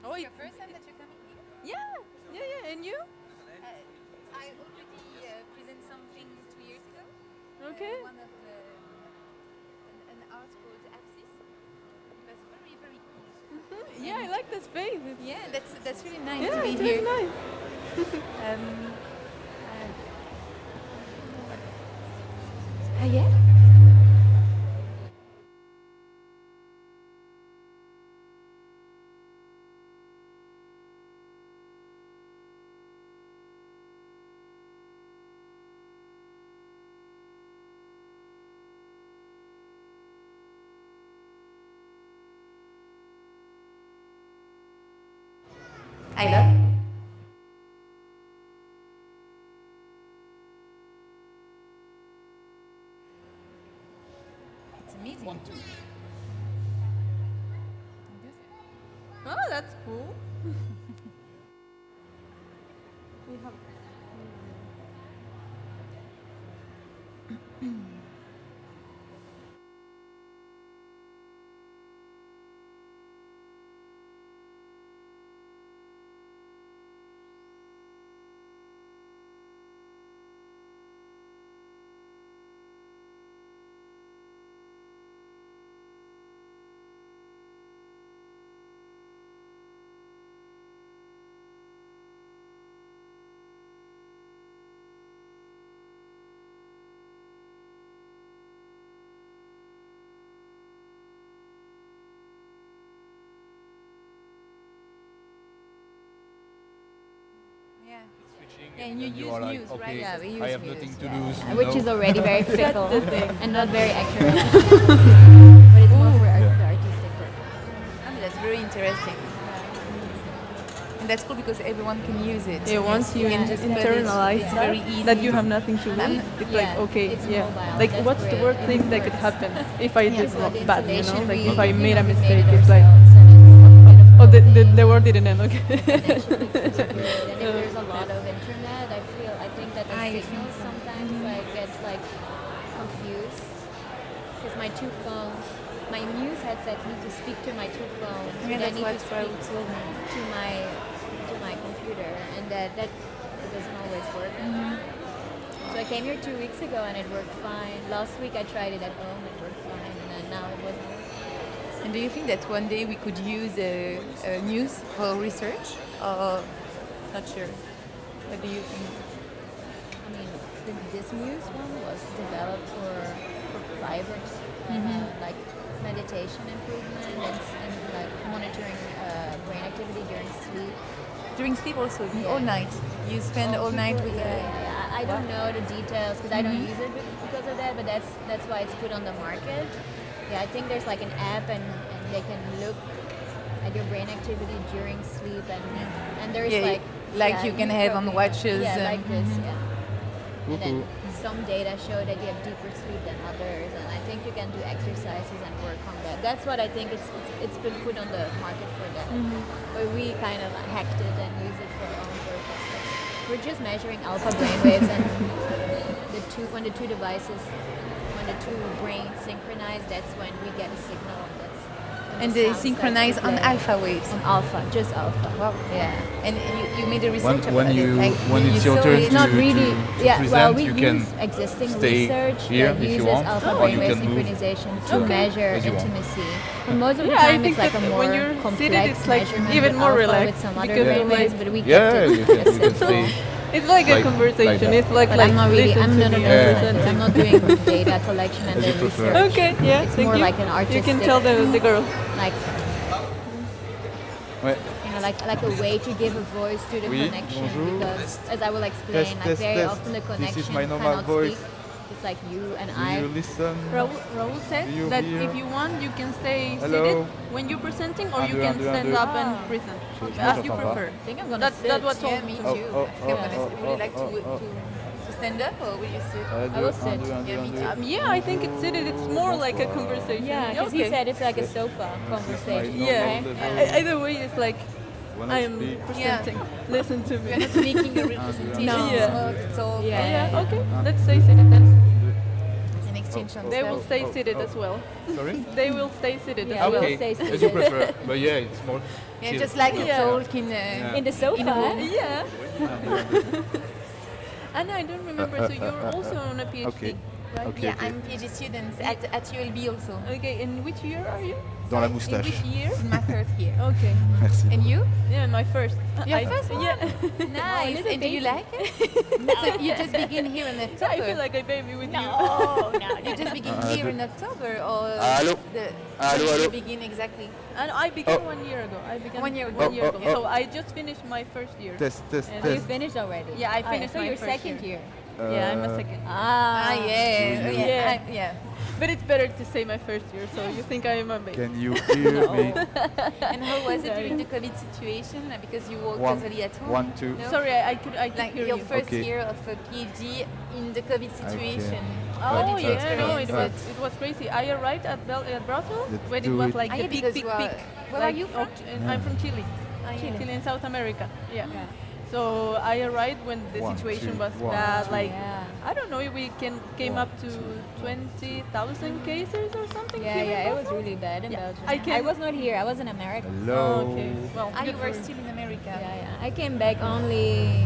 Oh, It's your first time that you're coming here? yeah. And you? I already presented something 2 years ago. Okay. One of an art called Axis. It was very, very cool. Yeah, I like the space. Yeah, that's really nice Yeah, to be it's here. really nice. Yeah. I love. It's amazing. 1, 2. Oh, that's cool. We have. Yeah. Switching. Yeah, and you use are like, news, okay, right? Yeah, we use I have news, nothing to yeah. lose. Which is already very fickle the thing. and not very accurate. But it's more for the artistic purpose. I mean, that's very interesting. And that's cool because everyone can use it. Yeah, once you can just put it- internalize it's that, very easy that you have nothing to lose, it's like, yeah, okay, it's yeah. mobile. Like, That's what's the great. worst It thing that could works. happen if I did So the bad, you know? installation, Like, we, if I made a we mistake, it it's like, ourselves, and it's a bit of oh, coding, the word didn't end, okay. and then she puts it good. And if there's a lot of internet, I think that the signals sometimes get confused because my two phones, my Muse headsets need to speak to my two phones. Yeah, and that's I need what to Fred speak told me. to my computer, and that it doesn't always work. So I came here 2 weeks ago and it worked fine. Last week I tried it at home, it worked fine, and then now it wasn't working. And do you think that one day we could use news for research? Or not sure. What do you think? I mean, this Muse one was developed for private, like meditation improvement and like monitoring brain activity during sleep. During sleep also, Yeah. all night. You spend all night with I don't know the details because I don't use it because of that, but that's why it's put on the market. Yeah, I think there's like an app and they can look at your brain activity during sleep and there's Yeah, like yeah, you can have on probably watches, Yeah, like this. Yeah. And then Cuckoo. some data show that you have deeper sleep than others, and I think you can do exercises and work on that. That's what I think it's been put on the market for that. But we kind of hacked it and use it for our own purposes. We're just measuring alpha brainwaves, and when the two devices, when the two brains synchronize, that's when we get a signal. And they synchronize on alpha waves. On alpha, just alpha. Wow. Yeah. And you made a research When about you- it. Like, when you it's your saw turn it- It's not to- really. to Yeah, well, present, we you can use existing stay research here that if you uses want, alpha or you brainwave can move synchronization to measure as you want. intimacy. But most of the Yeah, I time, think it's like a that more when you're complex seated, it's like measurement even with more alpha relaxed with some other because you're brainwaves, like- but we Yeah, kept it you can simple. stay. It's like a Like conversation. that. It's like, But I'm not really. listen I'm to not a me, Yeah. neuroscientist. I'm not doing data collection and As then you prefer. research. Okay, yeah, It's thank more you. like an artistic. You can tell the girl. Like Ouais. like a way to give a voice to the Oui, connection, bonjour. because as I will explain, Test, like test, very test. often the This connection is my normal cannot voice. speak. It's like you and Do I. you listen? Raul said Do you that hear? if you want, you can stay Hello? seated when you're presenting, or you Undo, can undo, stand undo. up and present, as you j'entends pas. prefer. I think I'm gonna That's sit. what told Yeah, me me. too. oh, I think I'm oh, gonna would you like oh, oh. to stand up or will you sit? I will sit. Yeah, me too. Yeah, I think it's seated. It's more like a conversation. Yeah, because he said it's like a sofa conversation. Yeah. right? Either way, it's like When I I'm speak, presenting. Listen to We are me. not making a representation. No. Yeah. It's all Yeah. Yeah. Okay. Let's stay seated then. the next change some They stuff. will stay seated as well. Sorry? They will stay seated Yeah, as well. we'll Okay, stay as you seated. prefer. But yeah, it's more. Yeah, chill. just like a Yeah. talk in In the sofa. in a room. Yeah. And I don't remember, so you're also on a PhD, Okay. right? Okay. Yeah, I'm PhD student at ULB also. Okay, in which year are you? Dans la In moustache. which year? This is my third year. Okay. Merci. And you? Yeah, my first. Your I- first one? Yeah. Nice. little And do you baby. like it? So you just begin here in October. I feel like a baby with you. No, no, You just begin here in October, or Allô? the Allô, when allô? you begin exactly? And I began Oh. 1 year ago. I began 1 year ago. One year Oh, ago. oh, So I just finished my first year. Test, test, And Oh, you test. finished already? Yeah, I Oh, finished So my your first second year. Yeah, I'm a second. Ah, Yeah. you- Yeah. Yeah. Yeah. But it's better to say my first year, so you think I am a baby. Can you hear me? And how was it during the COVID situation? Because you work One, totally at home. 1, 2. No? Sorry, I could Like hear your you. first Okay. year of a PhD in the COVID situation. Oh How did you yeah, no, experience it was crazy. I arrived at Brussels Let's when it do was it. like Ah, the yeah, peak, because peak, you are- peak. where are you from? I'm from Chile. Chile. Chile in South America. Yeah. So I arrived when the 1, situation 2, was 1, bad. 2. Like Yeah. I don't know, we came 1, up to 20,000 cases or something. Yeah, here in yeah, it was Brussels. really bad in Yeah, Belgium. I can- was not here. I was in America. Hello. Oh, okay. Well, Ah, you good were for you. still in America. Yeah, yeah. I came back only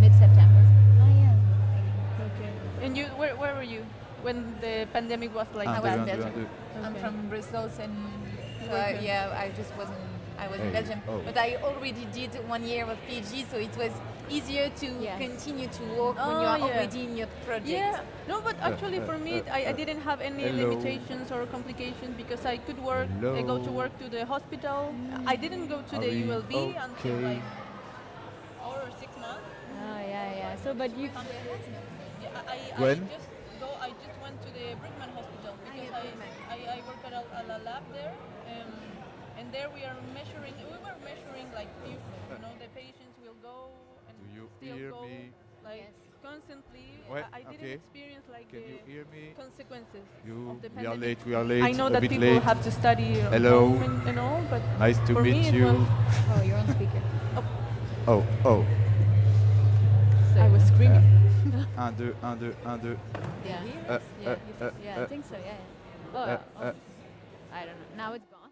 mid-September. Oh yeah. Okay. And you, where were you when the pandemic was like Un, I deux, was bad? in un, deux, Belgium. un, deux. I'm Okay. from Brussels and so Okay. yeah, I just wasn't. I was in Hey, Belgium, oh. but I already did 1 year of PhD, so it was easier to Yes. continue to work when Oh, you are yeah. already in your project. Yeah, no, but actually for me, I didn't have any hello. limitations or complications because I could work, I go to Hello. work to the hospital. I didn't go to Are the we ULB until okay? like 4 or 6 months. Oh, yeah, yeah. So, but you. Yeah, When? I just went to the Brickman Hospital because I work at a lab there, and there we were measuring like you know the patients will go and Do you still hear go me? like constantly. Ouais, I didn't okay. experience like Can you the hear me? consequences You, of the we are pandemic. late, we are late. I know a that bit people late. have to study at Hello. home and all, but Nice to for me meet it you. was- Oh, you're on speaker. Oh, oh. I was screaming. 1, 2, 1, 2, 1, 2. Yeah. Yeah, I think so. Yeah. Yeah. Oh, I don't know. Now it's gone.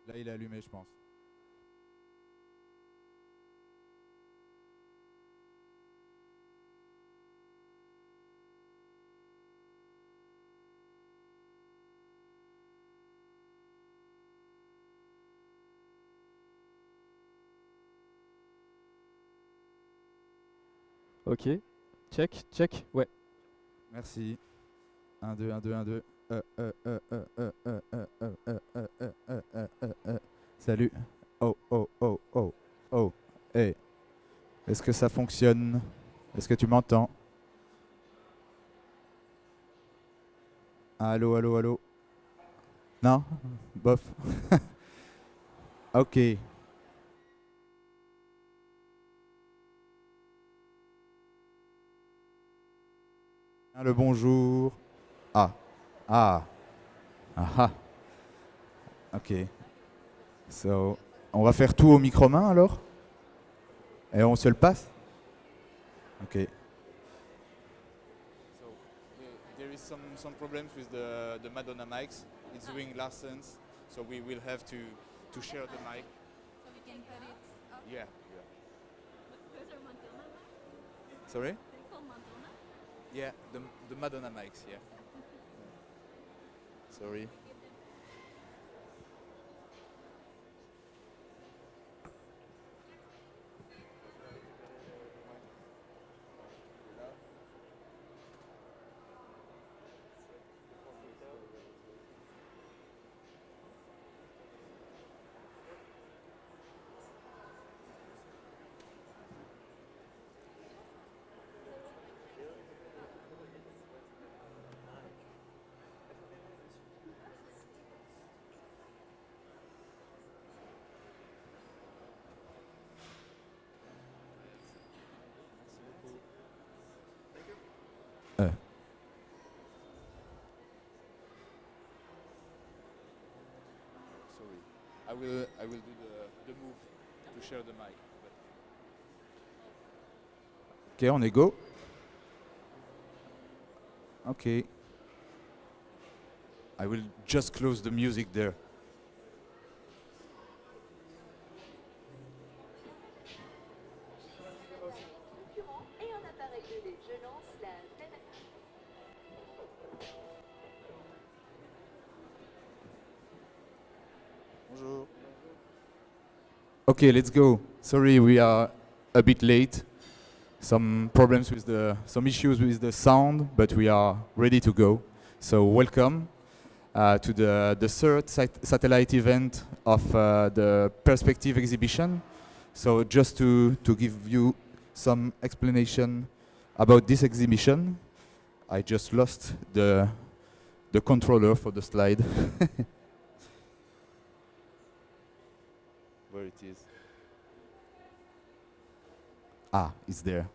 Là, il est allumé, je pense. Ok. Check, check. Ouais. Merci. 1, 2, 1, 2, 1, 2. Salut. Oh, oh, oh, oh, oh. Hey. Est-ce que ça fonctionne? Est-ce que tu m'entends? Allô, allô, allô? Non? Bof. Ok. Le bonjour. Ah. Ah. Ah. Ok. So, on va faire tout au micro-main alors? Et on se le passe? Ok. So, there is some problems with the Madonna mics. It's doing lessons, so we will have to share the mic. So we can cut it up. Yeah. Sorry? Yeah, the Madonna mics, yeah. Sorry. I will do the move to share the mic. Okay, on est go. Okay. I will just close the music there. Bonjour. Okay, let's go. Sorry, we are a bit late. Some problems with some issues with the sound, but we are ready to go. So welcome to the third satellite event of the Perspective exhibition. So just to give you some explanation about this exhibition, I just lost the controller for the slide. Where it is? Ah, it's there.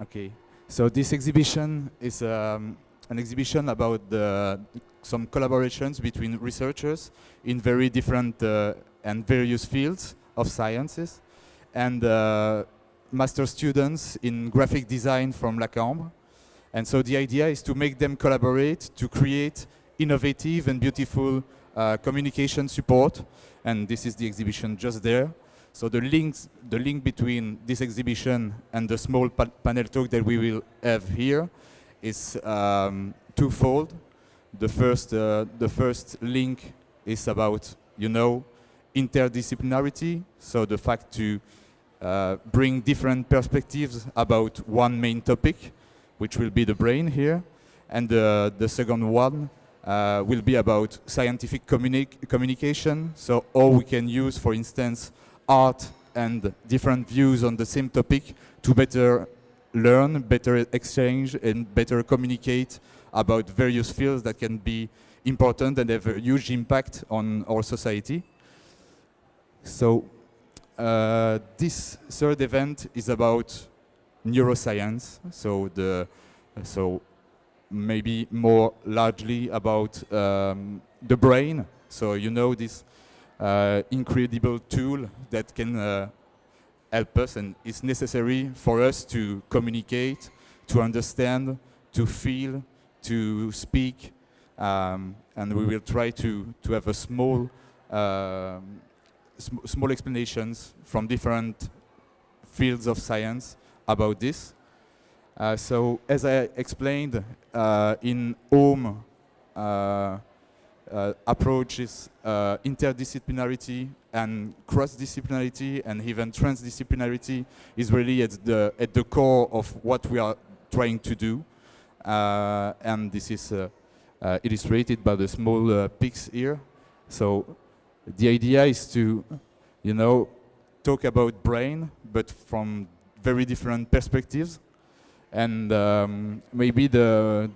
Okay, so this exhibition is an exhibition about some collaborations between researchers in very different and various fields of sciences, and master students in graphic design from La Cambre. And so the idea is to make them collaborate to create innovative and beautiful communication support. And this is the exhibition just there. So the link between this exhibition and the small panel talk that we will have here is twofold. The first link is about, interdisciplinarity. So the fact to bring different perspectives about one main topic, which will be the brain here. And the second one will be about scientific communication. So how we can use, for instance, art and different views on the same topic to better learn, better exchange, and better communicate about various fields that can be important and have a huge impact on our society. So this third event is about neuroscience, so maybe more largely about the brain. So this incredible tool that can help us and is necessary for us to communicate, to understand, to feel, to speak, and we will try to have a small explanations from different fields of science about this. So as I explained, in home approaches, interdisciplinarity and cross-disciplinarity and even transdisciplinarity is really at the core of what we are trying to do. And this is illustrated by the small pics here. So the idea is to, talk about brain, but from very different perspectives. And maybe the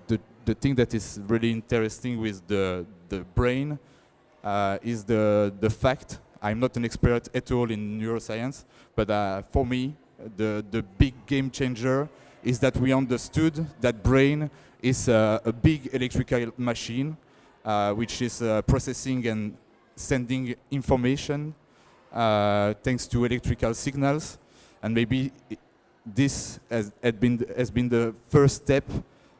thing that is really interesting with the brain is the fact, I'm not an expert at all in neuroscience, but for me, the big game changer is that we understood that brain is a big electrical machine which is processing and sending information thanks to electrical signals. And maybe this has been the first step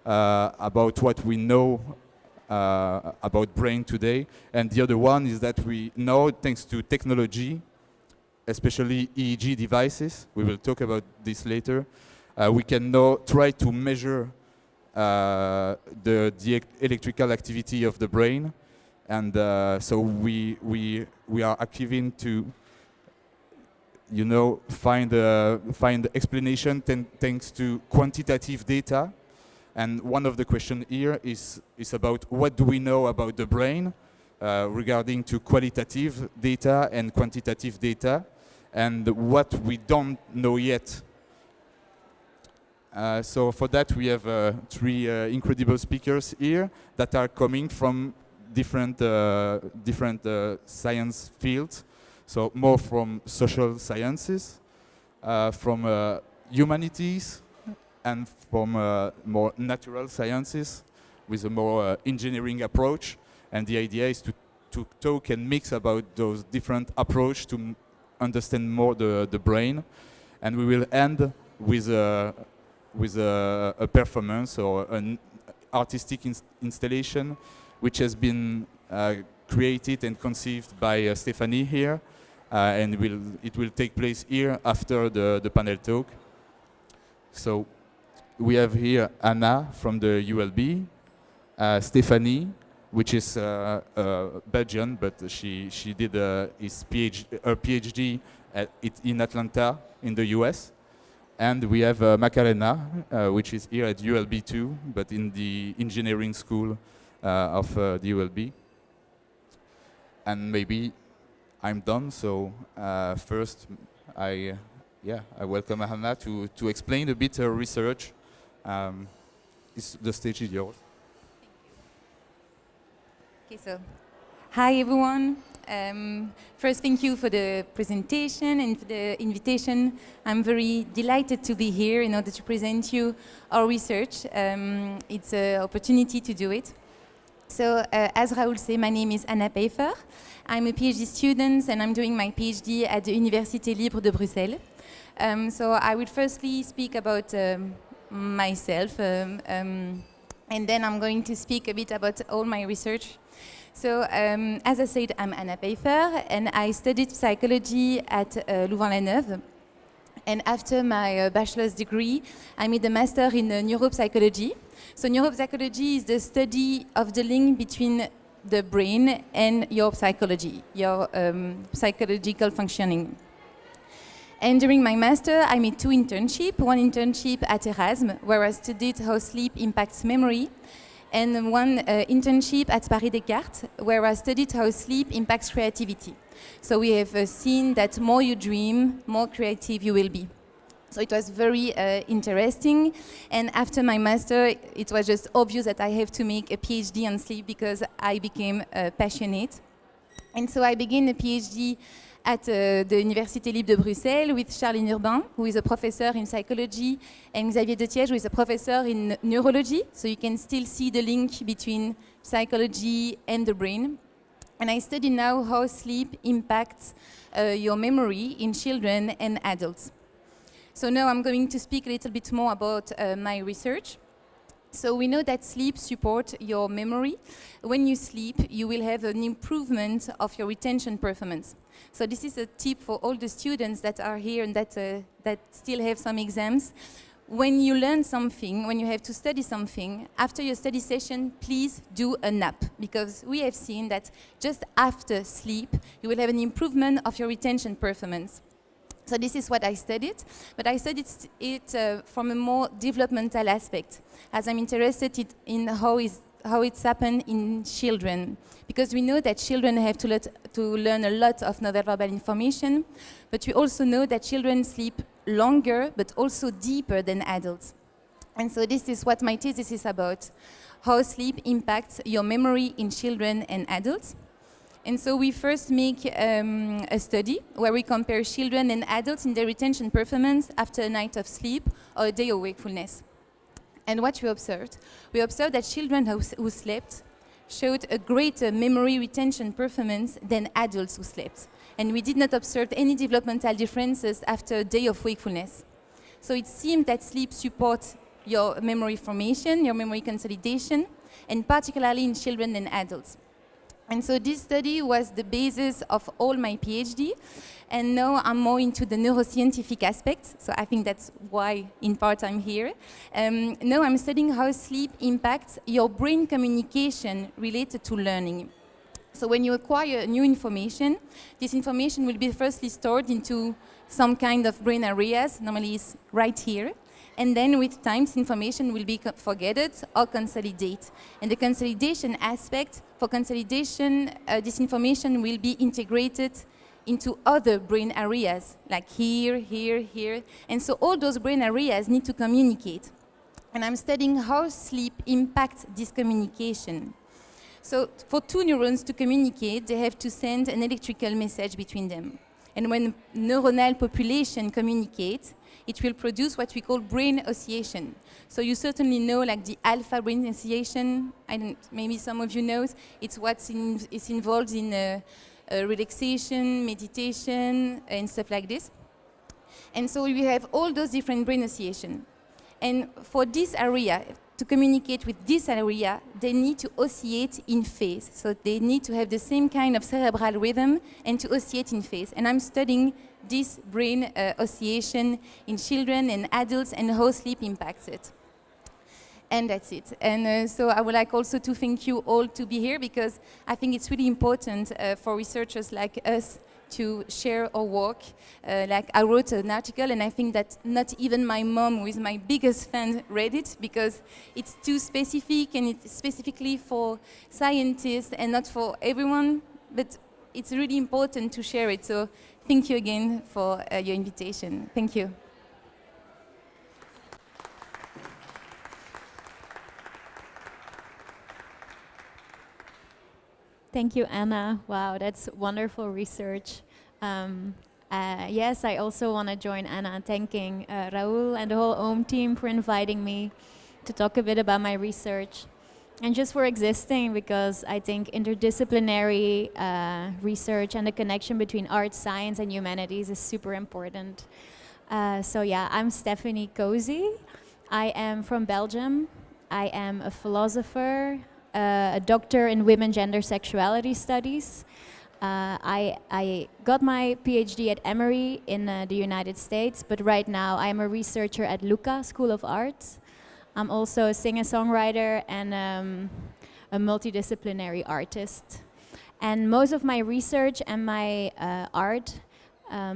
about what we know about brain today. And the other one is that we know, thanks to technology, especially EEG devices, we will talk about this later, we can now try to measure the electrical activity of the brain. And so we are achieving to find explanation thanks to quantitative data. And one of the questions here is about what do we know about the brain regarding to qualitative data and quantitative data, and what we don't know yet. So for that we have three incredible speakers here that are coming from different science fields. So more from social sciences, from humanities, and from more natural sciences with a more engineering approach. And the idea is to to talk and mix about those different approach to understand more the brain, and we will end with a performance or an artistic installation which has been created and conceived by Stephanie here, and it will take place here after the panel talk. So we have here Anna from the ULB, Stephanie, which is Belgian, but she did her PhD in Atlanta in the US. And we have Macarena, which is here at ULB too, but in the engineering school of the ULB. And maybe I'm done, so first I welcome Hannah to explain a bit her research. The stage is yours. Okay, so hi everyone. First, thank you for the presentation and for the invitation. I'm very delighted to be here in order to present you our research. It's an opportunity to do it. So, as Raoul said, my name is Anna Peiffer. I'm a PhD student and I'm doing my PhD at the Université Libre de Bruxelles. So I will firstly speak about myself and then I'm going to speak a bit about all my research. So, as I said, I'm Anna Peiffer, and I studied psychology at Louvain-la-Neuve. And after my bachelor's degree, I made a master in neuropsychology. So, neuropsychology is the study of the link between the brain and your psychology, your psychological functioning. And during my master, I made two internships. One internship at Erasmus, where I studied how sleep impacts memory, and one internship at Paris Descartes, where I studied how sleep impacts creativity. So we have seen that more you dream, more creative you will be. So it was very interesting. And after my master, it was just obvious that I have to make a PhD on sleep because I became passionate. And so I began a PhD at the Université Libre de Bruxelles with Charline Urbain, who is a professor in psychology, and Xavier Detiège, who is a professor in neurology. So you can still see the link between psychology and the brain. And I study now how sleep impacts your memory in children and adults. So now I'm going to speak a little bit more about my research. So we know that sleep supports your memory. When you sleep, you will have an improvement of your retention performance. So this is a tip for all the students that are here and that still have some exams. When you learn something, when you have to study something, after your study session, please do a nap, because we have seen that just after sleep, you will have an improvement of your retention performance. So this is what I studied, but I studied it from a more developmental aspect, as I'm interested in how it's happened in children, because we know that children have to learn a lot of non-verbal information, but we also know that children sleep longer, but also deeper than adults. And so this is what my thesis is about, how sleep impacts your memory in children and adults. And so we first make a study where we compare children and adults in their retention performance after a night of sleep or a day of wakefulness. And what we observed that children who slept showed a greater memory retention performance than adults who slept. And we did not observe any developmental differences after a day of wakefulness. So it seemed that sleep supports your memory formation, your memory consolidation, and particularly in children and adults. And so this study was the basis of all my PhD, and now I'm more into the neuroscientific aspects, so I think that's why, in part, I'm here. Now I'm studying how sleep impacts your brain communication related to learning. So when you acquire new information, this information will be firstly stored into some kind of brain areas, normally it's right here, and then with time, this information will be forgotten or consolidated. And the consolidation aspect, for consolidation, this information will be integrated into other brain areas, like here, here, here. And so all those brain areas need to communicate. And I'm studying how sleep impacts this communication. So for two neurons to communicate, they have to send an electrical message between them. And when neuronal population communicates, it will produce what we call brain oscillation. So you certainly know, like the alpha brain oscillation. Maybe some of you know. It's what's is involved in relaxation, meditation, and stuff like this. And so we have all those different brain oscillation. And for this area, to communicate with this area, they need to oscillate in phase. So they need to have the same kind of cerebral rhythm and to oscillate in phase. And I'm studying this brain oscillation in children and adults and how sleep impacts it. And that's it. And so I would like also to thank you all to be here, because I think it's really important for researchers like us to share our work. Like I wrote an article, and I think that not even my mom, who is my biggest fan, read it, because it's too specific and it's specifically for scientists and not for everyone, but it's really important to share it. So thank you again for your invitation. Thank you. Thank you, Anna. Wow, that's wonderful research. Yes, I also want to join Anna thanking Raoul and the whole OHM team for inviting me to talk a bit about my research and just for existing, because I think interdisciplinary research and the connection between art, science, and humanities is super important. So yeah, I'm Stephanie Cosey. I am from Belgium. I am a philosopher, a doctor in women, gender, sexuality studies. I got my PhD at Emory in the United States, but right now I'm a researcher at Lucca School of Arts. I'm also a singer-songwriter and a multidisciplinary artist. And most of my research and my art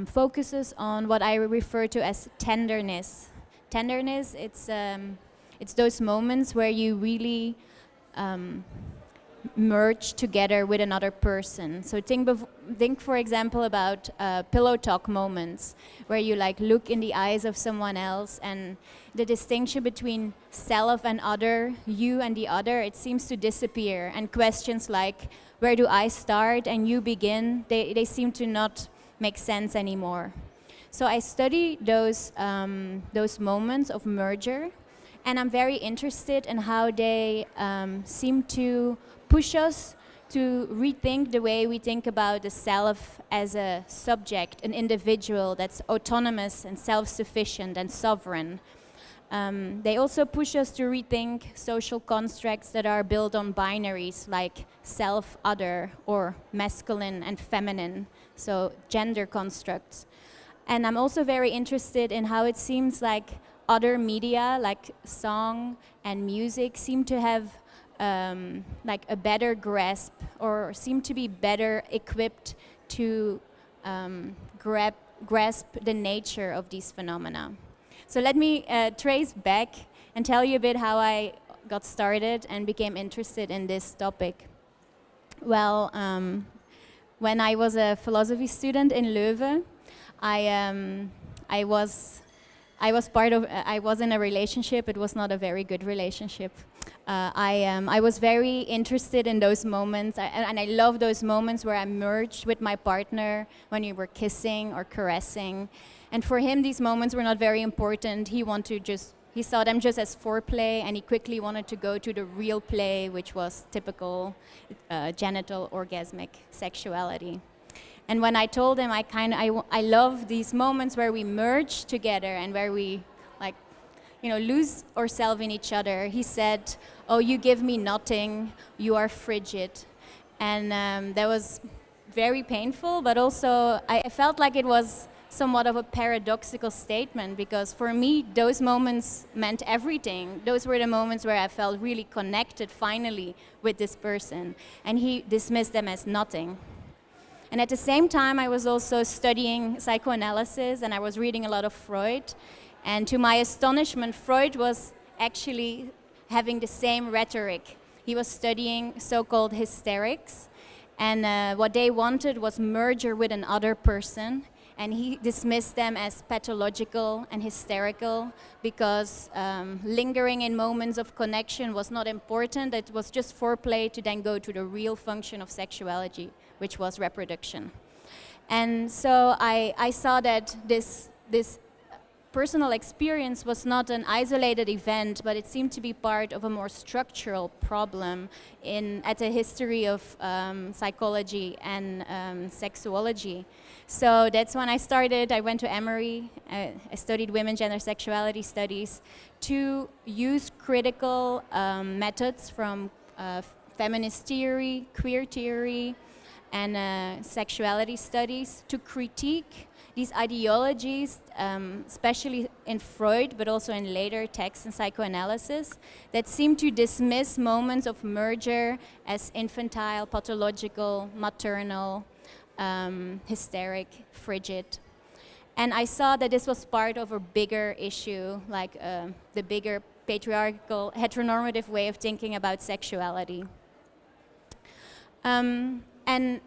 focuses on what I refer to as tenderness. Tenderness, it's those moments where you really merge together with another person. So think for example about pillow talk moments where you like look in the eyes of someone else, and the distinction between self and other, you and the other, it seems to disappear. And questions like, where do I start and you begin, they seem to not make sense anymore. So I study those moments of merger, and I'm very interested in how they seem to push us to rethink the way we think about the self as a subject, an individual that's autonomous and self-sufficient and sovereign. They also push us to rethink social constructs that are built on binaries like self-other or masculine and feminine, so gender constructs. And I'm also very interested in how it seems like other media, like song and music, seem to have like a better grasp or seem to be better equipped to grasp the nature of these phenomena. So let me trace back and tell you a bit how I got started and became interested in this topic. Well, when I was a philosophy student in Leuven, I was in a relationship. It was not a very good relationship. I was very interested in those moments, and I love those moments where I merged with my partner when we were kissing or caressing. And for him, these moments were not very important. He saw them just as foreplay, and he quickly wanted to go to the real play, which was typical genital orgasmic sexuality. And when I told him I love these moments where we merge together and where we lose ourselves in each other, he said, "Oh, you give me nothing, you are frigid." And that was very painful, but also I felt like it was somewhat of a paradoxical statement, because for me those moments meant everything. Those were the moments where I felt really connected finally with this person, and he dismissed them as nothing. And at the same time, I was also studying psychoanalysis, and I was reading a lot of Freud. And to my astonishment, Freud was actually having the same rhetoric. He was studying so-called hysterics, and what they wanted was merger with another person, and he dismissed them as pathological and hysterical because lingering in moments of connection was not important. It was just foreplay to then go to the real function of sexuality, which was reproduction. And so I saw that this personal experience was not an isolated event, but it seemed to be part of a more structural problem at the history of psychology and sexuology. So that's when I started. I went to Emory. I studied women, gender, sexuality studies to use critical methods from feminist theory, queer theory, and sexuality studies to critique these ideologies, especially in Freud, but also in later texts in psychoanalysis, that seem to dismiss moments of merger as infantile, pathological, maternal, hysteric, frigid. And I saw that this was part of a bigger issue, like the bigger patriarchal, heteronormative way of thinking about sexuality. And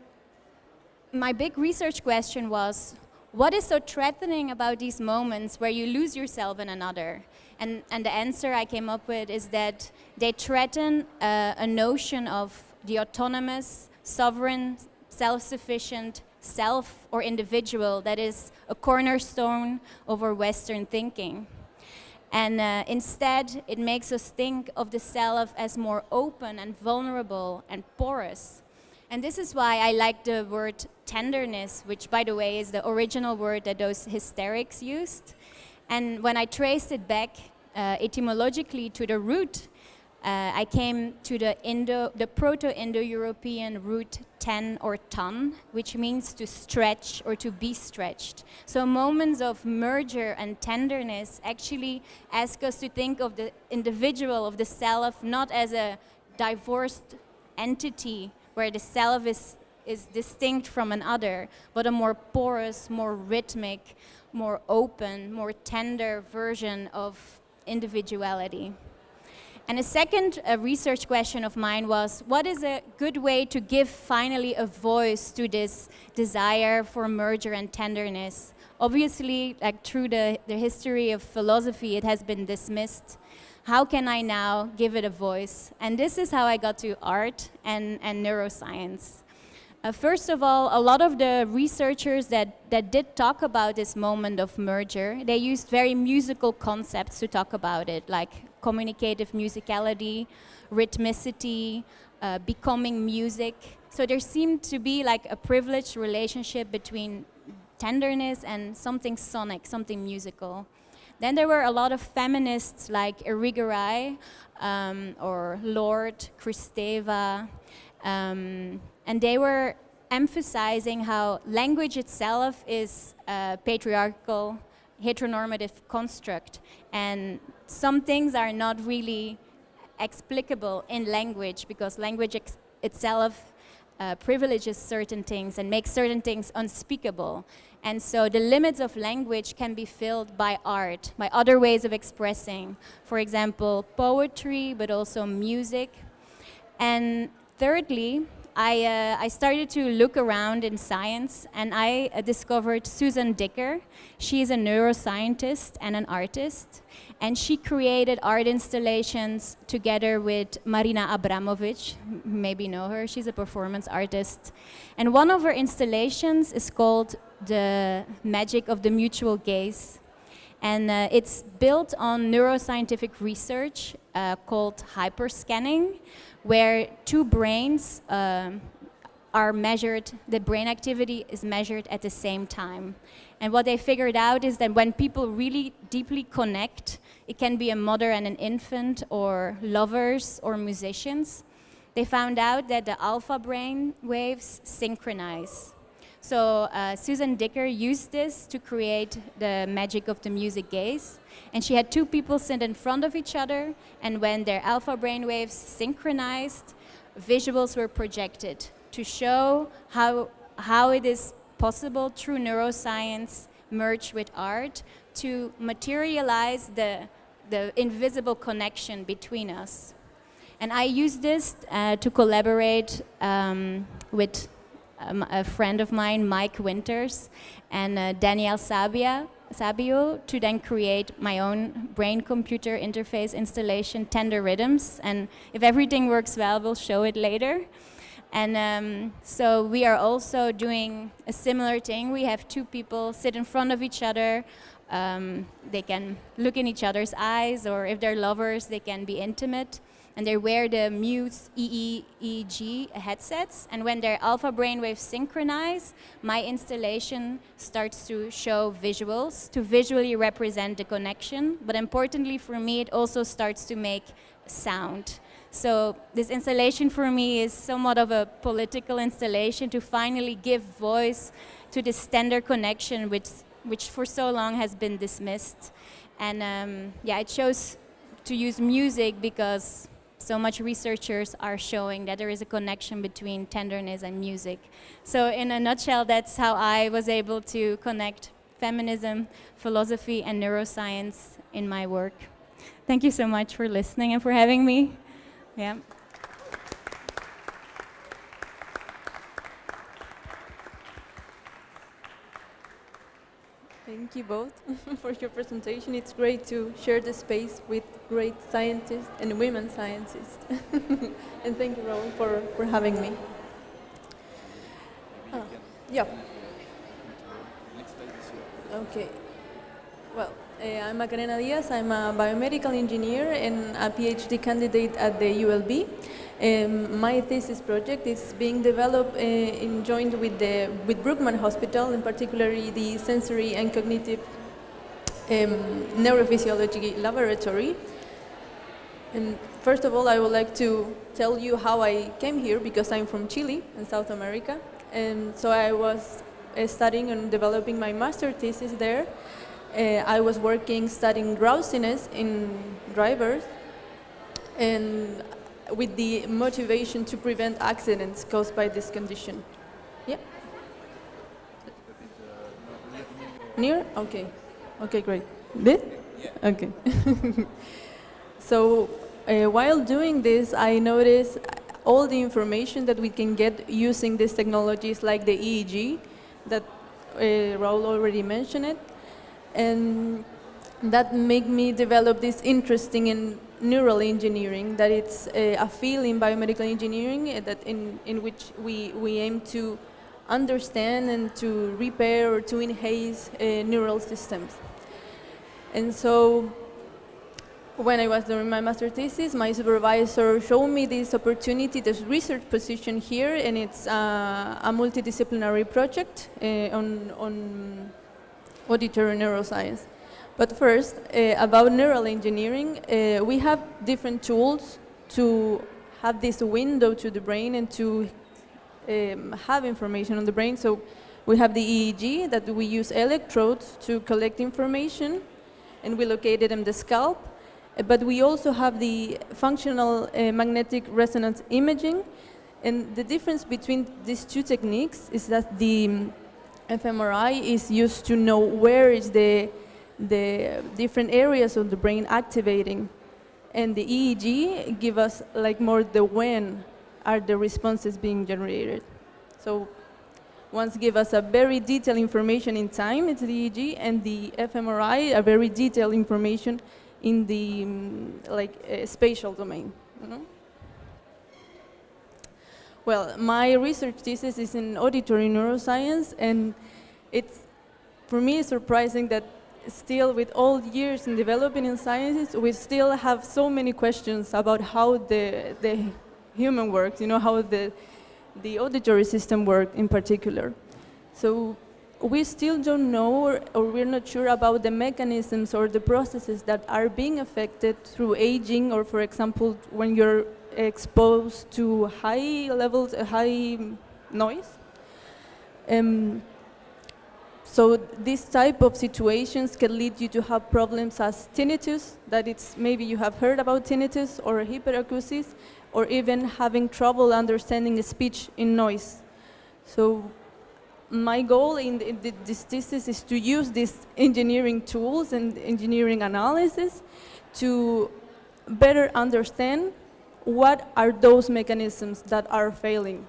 my big research question was, what is so threatening about these moments where you lose yourself in another? And the answer I came up with is that they threaten a notion of the autonomous, sovereign, self-sufficient self or individual that is a cornerstone of our Western thinking. And instead, it makes us think of the self as more open and vulnerable and porous. And this is why I like the word tenderness, which, by the way, is the original word that those hysterics used. And when I traced it back etymologically to the root, I came to the Proto-Indo-European root ten or tan, which means to stretch or to be stretched. So moments of merger and tenderness actually ask us to think of the individual, of the self, not as a divorced entity where the self is distinct from another, but a more porous, more rhythmic, more open, more tender version of individuality. And a second research question of mine was, what is a good way to give finally a voice to this desire for merger and tenderness? Obviously, like through the history of philosophy, it has been dismissed. How can I now give it a voice? And this is how I got to art and neuroscience. First of all, a lot of the researchers that did talk about this moment of merger, they used very musical concepts to talk about it, like communicative musicality, rhythmicity, becoming music. So there seemed to be like a privileged relationship between tenderness and something sonic, something musical. Then there were a lot of feminists like Irigaray or Lord, Kristeva, and they were emphasizing how language itself is a patriarchal, heteronormative construct, and some things are not really explicable in language because language itself privileges certain things and makes certain things unspeakable. And so the limits of language can be filled by art, by other ways of expressing. For example, poetry, but also music. And thirdly, I started to look around in science, and I discovered Susan Dicker. She is a neuroscientist and an artist, and she created art installations together with Marina Abramovic. Maybe know her. She's a performance artist. And one of her installations is called The Magic of the Mutual Gaze. And it's built on neuroscientific research called hyperscanning, where two brains are measured, the brain activity is measured at the same time. And what they figured out is that when people really deeply connect, it can be a mother and an infant, or lovers, or musicians, they found out that the alpha brain waves synchronize. So Susan Dicker used this to create the magic of the music gaze. And she had two people sit in front of each other, and when their alpha brainwaves synchronized, visuals were projected to show how it is possible through neuroscience merged with art to materialize the invisible connection between us. And I used this to collaborate with a friend of mine, Mike Winters, and Danielle Sabio, to then create my own brain-computer interface installation, Tender Rhythms. And if everything works well, we'll show it later. And so we are also doing a similar thing. We have two people sit in front of each other, They can look in each other's eyes, or if they're lovers, they can be intimate. And they wear the Muse EEG headsets. And when their alpha brainwaves synchronize, my installation starts to show visuals to visually represent the connection. But importantly for me, it also starts to make sound. So this installation for me is somewhat of a political installation to finally give voice to this tender connection which for so long has been dismissed. And yeah, it chose to use music because so much researchers are showing that there is a connection between tenderness and music. So in a nutshell, that's how I was able to connect feminism, philosophy, and neuroscience in my work. Thank you so much for listening and for having me. Yeah. Thank you both for your presentation. It's great to share the space with great scientists and women scientists. And thank you, Raul, for having me. Yeah. Okay. Well, I'm Macarena Diaz. I'm a biomedical engineer and a PhD candidate at the ULB. My thesis project is being developed joined with Brookman Hospital, in particular the sensory and cognitive neurophysiology laboratory. And first of all, I would like to tell you how I came here, because I'm from Chile in South America. And so I was studying and developing my master thesis there. I was studying drowsiness in drivers, and with the motivation to prevent accidents caused by this condition. Yeah? Near? Okay. Okay, great. Did? Yeah. Okay. So while doing this, I noticed all the information that we can get using these technologies like the EEG, that Raul already mentioned it. And that made me develop this interest in neural engineering, that it's a field in biomedical engineering that in which we aim to understand and to repair or to enhance neural systems. And so when I was doing my master thesis, my supervisor showed me this opportunity, this research position here, and it's a multidisciplinary project on auditory neuroscience. But first, about neural engineering, we have different tools to have this window to the brain and to have information on the brain. So we have the EEG, that we use electrodes to collect information, and we locate it in the scalp. But we also have the functional magnetic resonance imaging. And the difference between these two techniques is that the fMRI is used to know where is the different areas of the brain activating, and the EEG give us like more the when are the responses being generated. So ones give us a very detailed information in time, it's the EEG, and the fMRI a very detailed information in the spatial domain. You know? Well, my research thesis is in auditory neuroscience, and it's, for me, surprising that still, with all years in developing in sciences, we still have so many questions about how the human works, you know, how the auditory system works in particular. So we still don't know, or we're not sure about the mechanisms or the processes that are being affected through aging, or, for example, when you're exposed to high levels, high noise. So this type of situations can lead you to have problems as tinnitus, that it's maybe you have heard about tinnitus, or hyperacusis, or even having trouble understanding speech in noise. So my goal in this thesis is to use these engineering tools and engineering analysis to better understand what are those mechanisms that are failing.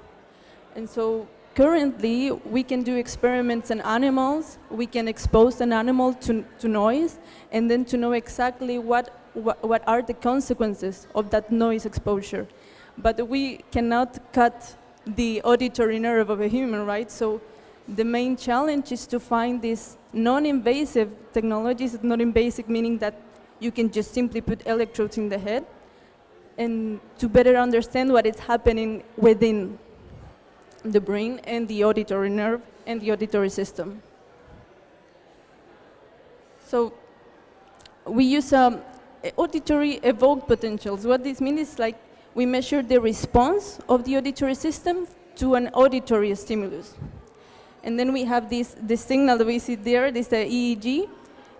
And so currently, we can do experiments in animals. We can expose an animal to noise, and then to know exactly what are the consequences of that noise exposure. But we cannot cut the auditory nerve of a human, right? So the main challenge is to find these non-invasive technologies, non-invasive meaning that you can just simply put electrodes in the head, and to better understand what is happening within the brain and the auditory nerve and the auditory system. So we use auditory evoked potentials. What this means is like we measure the response of the auditory system to an auditory stimulus. And then we have this signal that we see there, this EEG,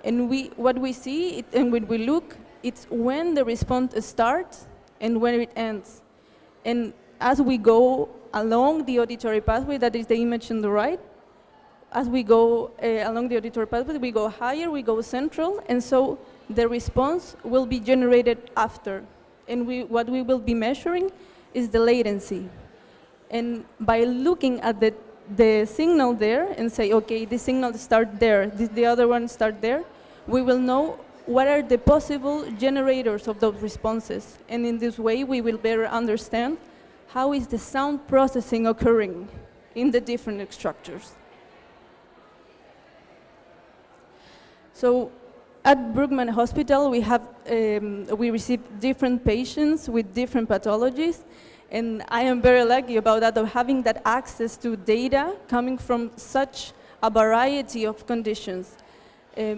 and what we see, and when we look, it's when the response starts and when it ends. And as we go along the auditory pathway, that is the image on the right, as we go along the auditory pathway, we go higher, we go central, and so the response will be generated after. And what we will be measuring is the latency. And by looking at the signal there and say, okay, this signal starts there, the other one starts there, we will know what are the possible generators of those responses. And in this way, we will better understand how is the sound processing occurring in the different structures. So at Brueggemann Hospital, we receive different patients with different pathologies. And I am very lucky about that, of having that access to data coming from such a variety of conditions.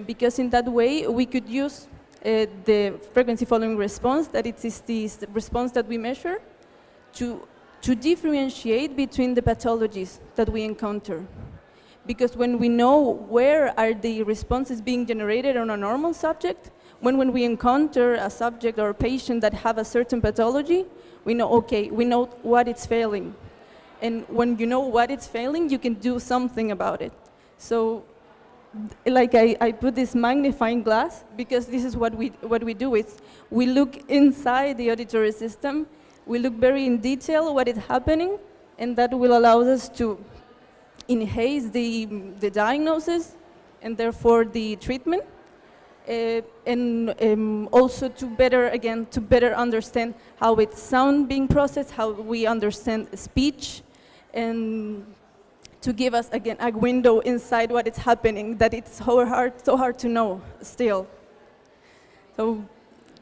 Because in that way, we could use the frequency following response, that it is the response that we measure, to differentiate between the pathologies that we encounter. Because when we know where are the responses being generated on a normal subject, when we encounter a subject or a patient that have a certain pathology, we know, okay, we know what it's failing. And when you know what it's failing, you can do something about it. So, like I put this magnifying glass, because this is what we do. We look inside the auditory system, we look very in detail what is happening, and that will allow us to enhance the diagnosis, and therefore the treatment. And also to better understand how it's sound being processed, how we understand speech, and to give us, again, a window inside what is happening, that it's so hard to know still. So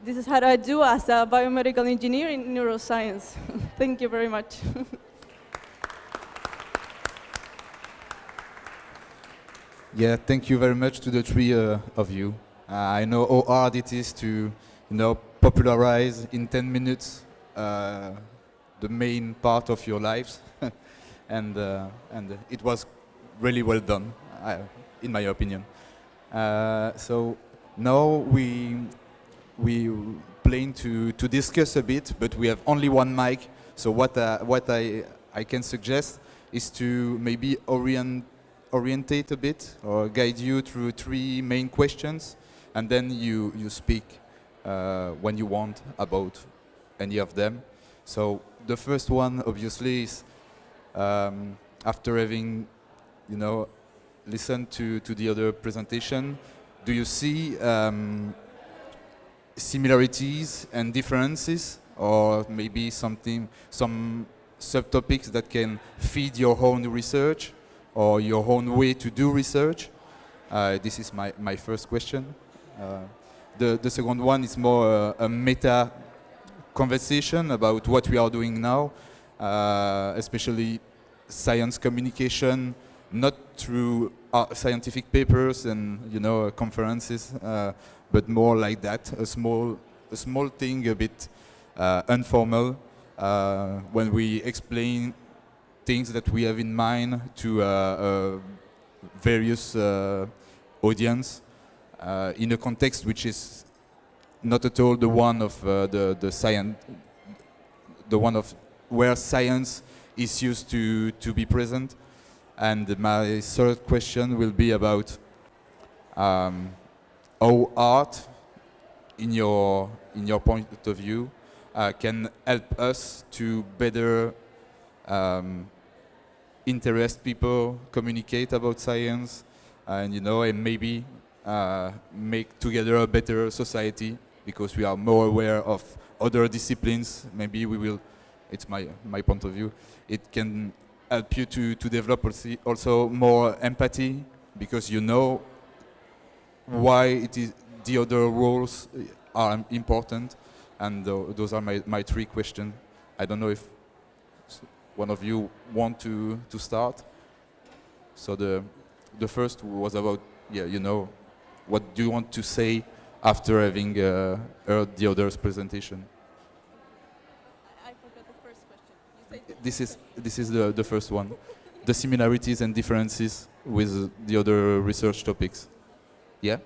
this is how I do as a biomedical engineer in neuroscience. Thank you very much. Yeah, thank you very much to the three of you. I know how hard it is to, popularize in 10 minutes the main part of your lives, and it was really well done, in my opinion. So now we plan to discuss a bit, but we have only one mic. So what I can suggest is to maybe orientate a bit or guide you through three main questions, and then you speak when you want about any of them. So the first one, obviously, is after having, listened to the other presentation, do you see similarities and differences, or maybe some subtopics that can feed your own research or your own way to do research? This is my first question. The second one is more a meta conversation about what we are doing now, especially science communication, not through scientific papers and conferences, but more like that, a small thing, a bit informal, when we explain things that we have in mind to various audience in a context which is not at all the one of the science, the one of where science is used to be present. And my third question will be about how art, in your point of view, can help us to better interest people, communicate about science, and and maybe make together a better society, because we are more aware of other disciplines. Maybe we will, it's my point of view, it can help you to develop also more empathy, because why it is the other roles are important, and those are my three questions. I don't know if one of you want to start. So the first was about, yeah, you know, what do you want to say after having heard the other's presentation? I forgot the first question. You said This is the first one. The similarities and differences with the other research topics. Yeah?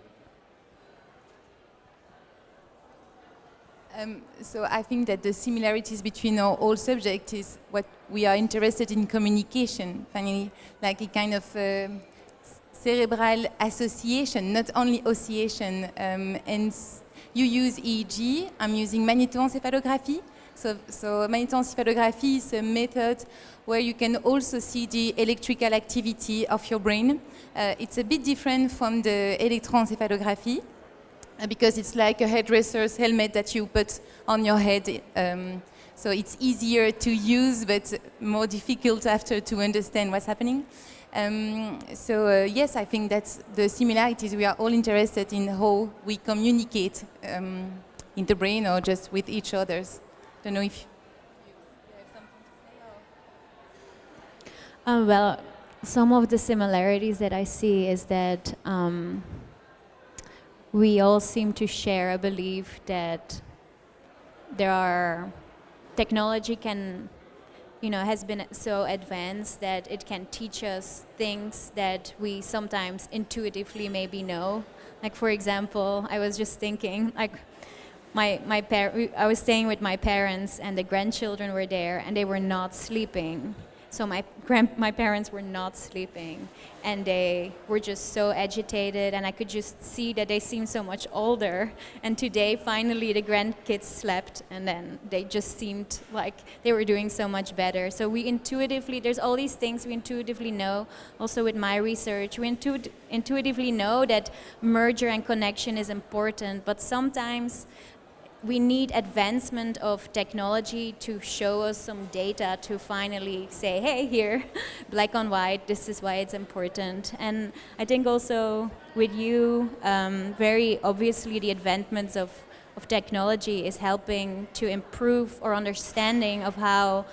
So I think that the similarities between our all subjects is what we are interested in communication, finally, like a kind of cerebral association, not only oscillation. And you use EEG, I'm using magnetoencephalography. So magnetoencephalography is a method where you can also see the electrical activity of your brain. It's a bit different from the electroencephalography, because it's like a hairdresser's helmet that you put on your head. So it's easier to use, but more difficult after to understand what's happening. Yes, I think that's the similarities. We are all interested in how we communicate in the brain or just with each other. Don't know if you have something to say. Well, some of the similarities that I see is that we all seem to share a belief that technology can, has been so advanced that it can teach us things that we sometimes intuitively maybe know. Like, for example, I was just thinking, like, I was staying with my parents, and the grandchildren were there, and they were not sleeping. So my parents were not sleeping, and they were just so agitated, and I could just see that they seemed so much older. And today, finally, the grandkids slept, and then they just seemed like they were doing so much better. So we intuitively, there's all these things we intuitively know. Also with my research, we intuitively know that merger and connection is important, but sometimes we need advancement of technology to show us some data to finally say, hey, here, black on white, this is why it's important. And I think also with you, very obviously the advancements of technology is helping to improve our understanding of how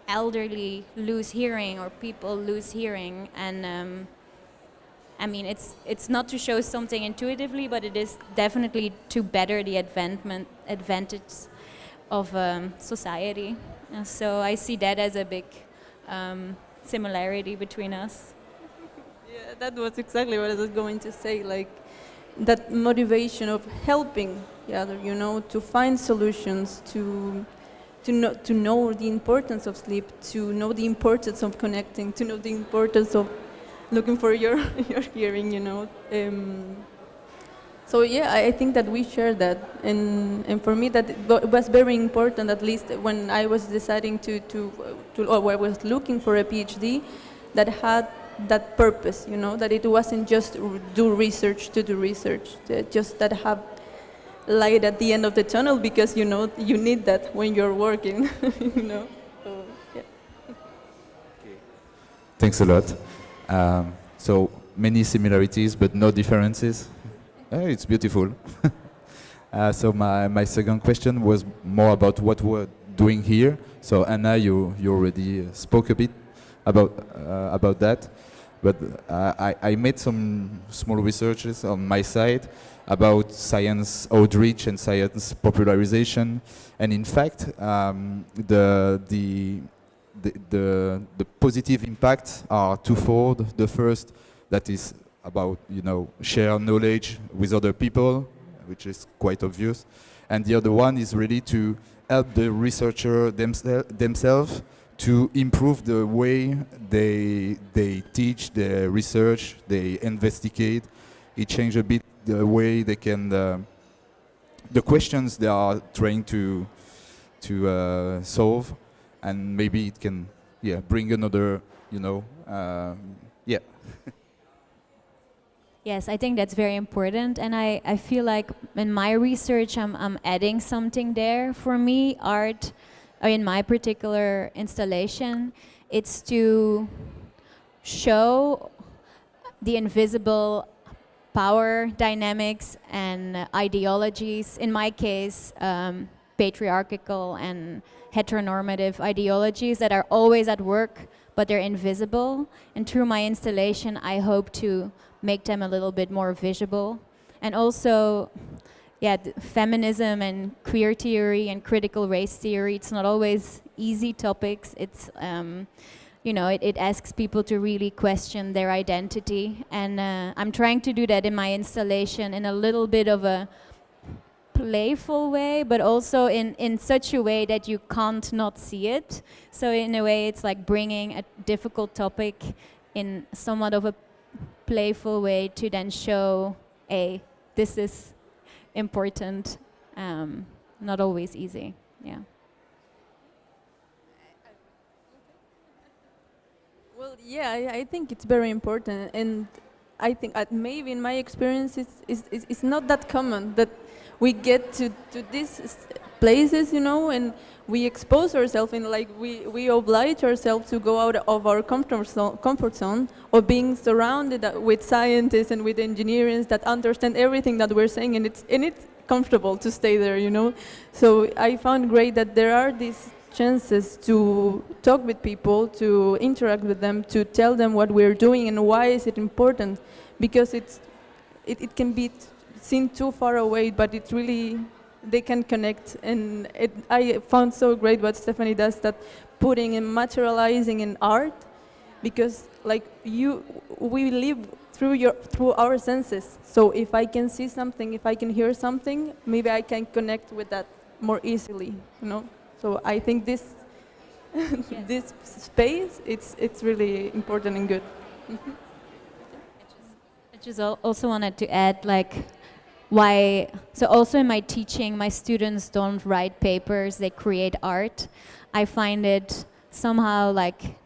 elderly lose hearing or people lose hearing. And I mean, it's not to show something intuitively, but it is definitely to better the advantage of society. And so I see that as a big similarity between us. Yeah, that was exactly what I was going to say. Like that motivation of helping the other, to find solutions, to know the importance of sleep, to know the importance of connecting, to know the importance of looking for your hearing, So yeah, I think that we share that, and for me that was very important. At least when I was deciding or I was looking for a PhD, that had that purpose, that it wasn't just do research to do research, just that have light at the end of the tunnel, because you need that when you're working, So, yeah. Okay. Thanks a lot. So many similarities, but no differences. It's beautiful. So my second question was more about what we're doing here. So Anna, you already spoke a bit about that, but I made some small researches on my side about science outreach and science popularization, and in fact, the positive impacts are twofold. The first, that is about share knowledge with other people, which is quite obvious, and the other one is really to help the researcher themselves to improve the way they teach, they research, they investigate. It changes a bit the way they can the questions they are trying to solve. And maybe it can, bring another, Yes, I think that's very important, and I feel like in my research I'm adding something there. For me, art, or in my particular installation, it's to show the invisible power dynamics and ideologies. In my case, patriarchal and heteronormative ideologies that are always at work, but they're invisible. And through my installation, I hope to make them a little bit more visible. And also, yeah, feminism and queer theory and critical race theory, it's not always easy topics. It's, you know, it asks people to really question their identity. And I'm trying to do that in my installation in a little bit of a playful way, but also in such a way that you can't not see it. So in a way, it's like bringing a difficult topic in somewhat of a playful way to then show, hey, this is important. Not always easy, yeah. Well, yeah, I think it's very important, and I think maybe in my experience it's not that common that we get to these places, you know, and we expose ourselves and like we oblige ourselves to go out of our comfort zone of being surrounded with scientists and with engineers that understand everything that we're saying, and it's comfortable to stay there, you know. So I found great that there are these chances to talk with people, to interact with them, to tell them what we're doing and why is it important, because it can be seen too far away, but it's really, they can connect. And I found so great what Stephanie does, that putting and materializing in art, because like we live through our senses. So if I can see something, if I can hear something, maybe I can connect with that more easily, you know. So I think this this space, it's really important and good. Mm-hmm. I just also wanted to add, like, why, so also in my teaching, my students don't write papers, they create art. I find it somehow like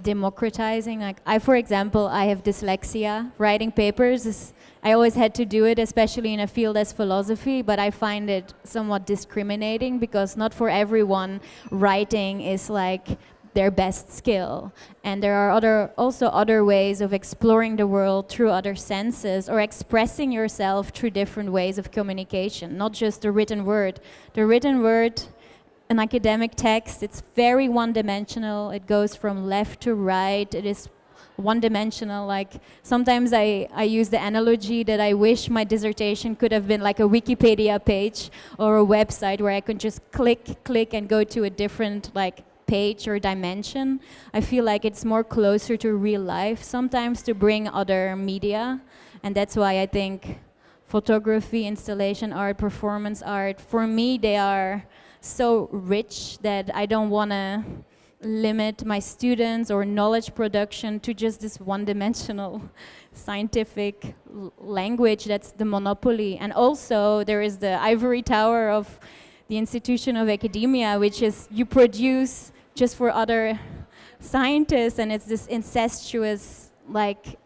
democratizing. Like for example, I have dyslexia. Writing papers I always had to do it, especially in a field as philosophy, but I find it somewhat discriminating because not for everyone writing is like their best skill. And there are also other ways of exploring the world through other senses or expressing yourself through different ways of communication, not just the written word. The written word, an academic text, it's very one-dimensional. It goes from left to right. It is one-dimensional. Like sometimes I use the analogy that I wish my dissertation could have been like a Wikipedia page or a website where I could just click and go to a different like page or dimension. I feel like it's more closer to real life sometimes to bring other media, and that's why I think photography, installation art, performance art, for me they are so rich that I don't want to limit my students or knowledge production to just this one-dimensional scientific language that's the monopoly. And also there is the ivory tower of the institution of academia, which is you produce just for other scientists, and it's this incestuous like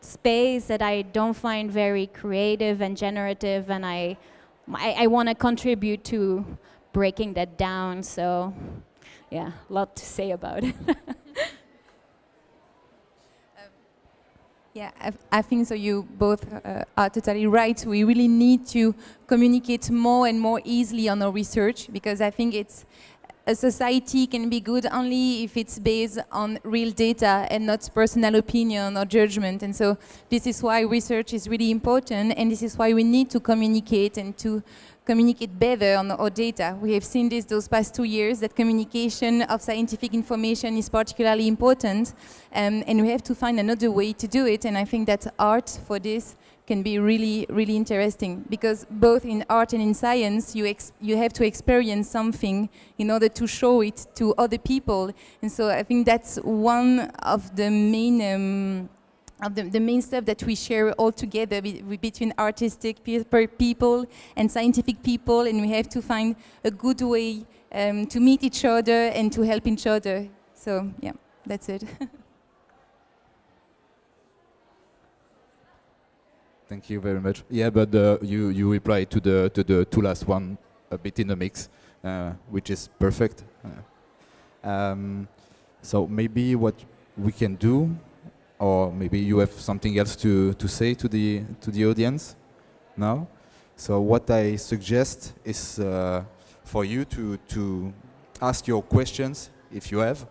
space that I don't find very creative and generative, and I want to contribute to breaking that down. So yeah, a lot to say about it. Yeah, I think so. You both are totally right. We really need to communicate more and more easily on our research, because I think a society can be good only if it's based on real data and not personal opinion or judgment. And so this is why research is really important, and this is why we need to communicate and to communicate better on our data. We have seen this those past 2 years, that communication of scientific information is particularly important, and we have to find another way to do it. And I think that art for this can be really, really interesting, because both in art and in science, you have to experience something in order to show it to other people. And so I think that's one of the main the main stuff that we share all together between artistic people and scientific people, and we have to find a good way to meet each other and to help each other. So yeah, that's it. Thank you very much. Yeah, but you replied to the two last one a bit in the mix, which is perfect. So maybe what we can do, or maybe you have something else to say to the audience now. So what I suggest is for you to ask your questions if you have,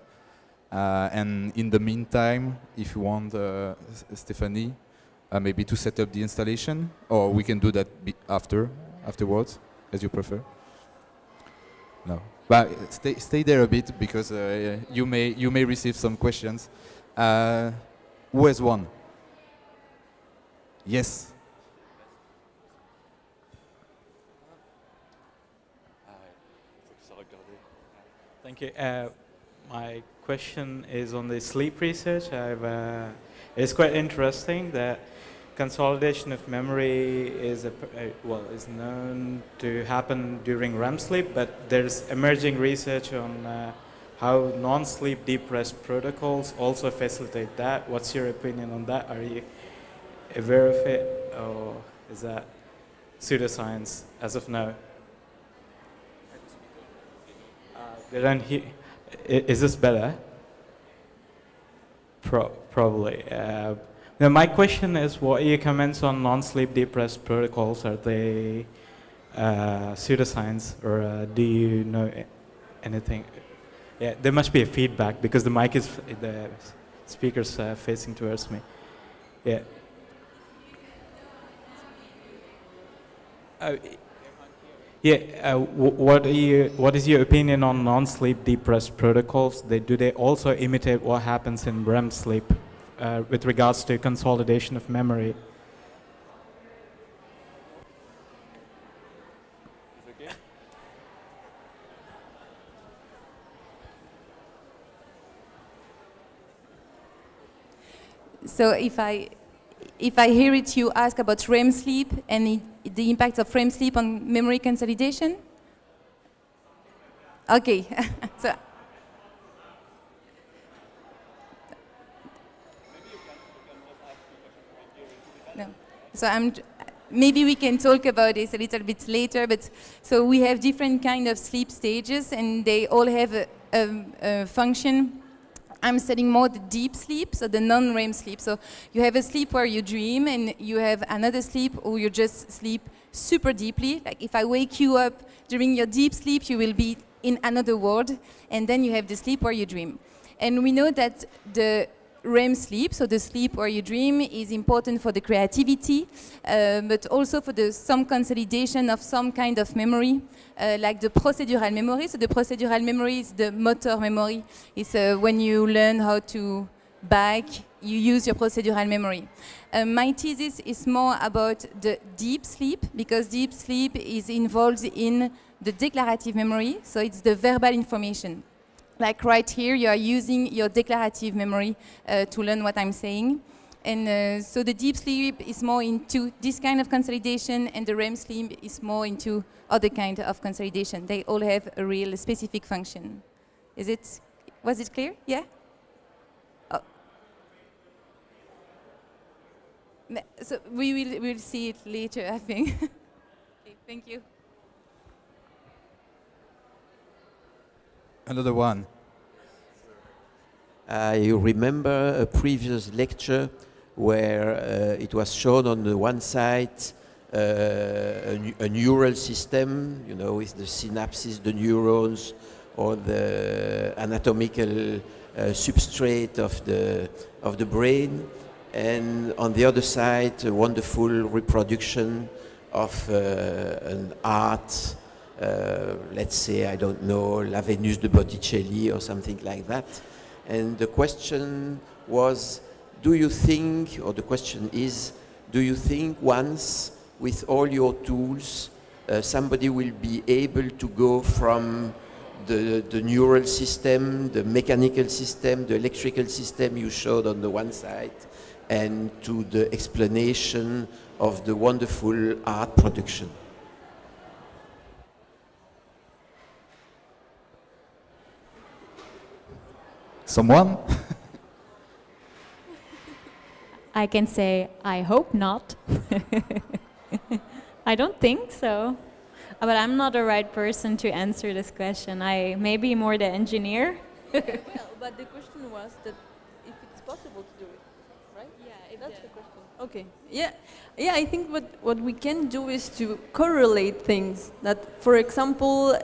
and in the meantime, if you want, Stephanie, maybe to set up the installation, or we can do that afterwards, as you prefer. No, but stay there a bit because you may receive some questions. Who has one? Yes. Thank you. My question is on the sleep research. It's quite interesting that consolidation of memory is is known to happen during REM sleep, but there's emerging research on how non-sleep deep rest protocols also facilitate that. What's your opinion on that? Are you aware of it, or is that pseudoscience as of now? Is this better? Probably. Now my question is, what are your comments on non-sleep deep rest protocols? Are they pseudoscience, or do you know anything? Yeah, there must be a feedback because the speaker's facing towards me. Yeah. What is your opinion on non-sleep deep rest protocols? Do they also imitate what happens in REM sleep with regards to consolidation of memory? So if I hear it, you ask about REM sleep and the impact of REM sleep on memory consolidation? Okay. So no. So maybe we can talk about this a little bit later, but so we have different kind of sleep stages and they all have a function. I'm studying more the deep sleep, so the non-REM sleep. So you have a sleep where you dream, and you have another sleep where you just sleep super deeply. Like if I wake you up during your deep sleep, you will be in another world, and then you have the sleep where you dream. And we know that the REM sleep, so the sleep where you dream, is important for the creativity, but also for some consolidation of some kind of memory, like the procedural memory. So the procedural memory is the motor memory. It's when you learn how to bike, you use your procedural memory. My thesis is more about the deep sleep, because deep sleep is involved in the declarative memory, so it's the verbal information. Like right here, you are using your declarative memory to learn what I'm saying. And so the deep sleep is more into this kind of consolidation, and the REM sleep is more into other kind of consolidation. They all have a real specific function. Was it clear? Yeah? Oh. So we'll see it later, I think. Okay, thank you. Another one. I remember a previous lecture where it was shown on the one side a neural system, you know, with the synapses, the neurons, or the anatomical substrate of the brain, and on the other side a wonderful reproduction of an art. Let's say, I don't know, La Vénus de Botticelli or something like that. And the question was, do you think, or the question is, do you think once, with all your tools, somebody will be able to go from the neural system, the mechanical system, the electrical system you showed on the one side, and to the explanation of the wonderful art production? Someone? I can say, I hope not. I don't think so. But I'm not the right person to answer this question. I may be more the engineer. Well, but the question was that if it's possible to do it. That's the question. Okay. Yeah. I think what we can do is to correlate things. That, for example,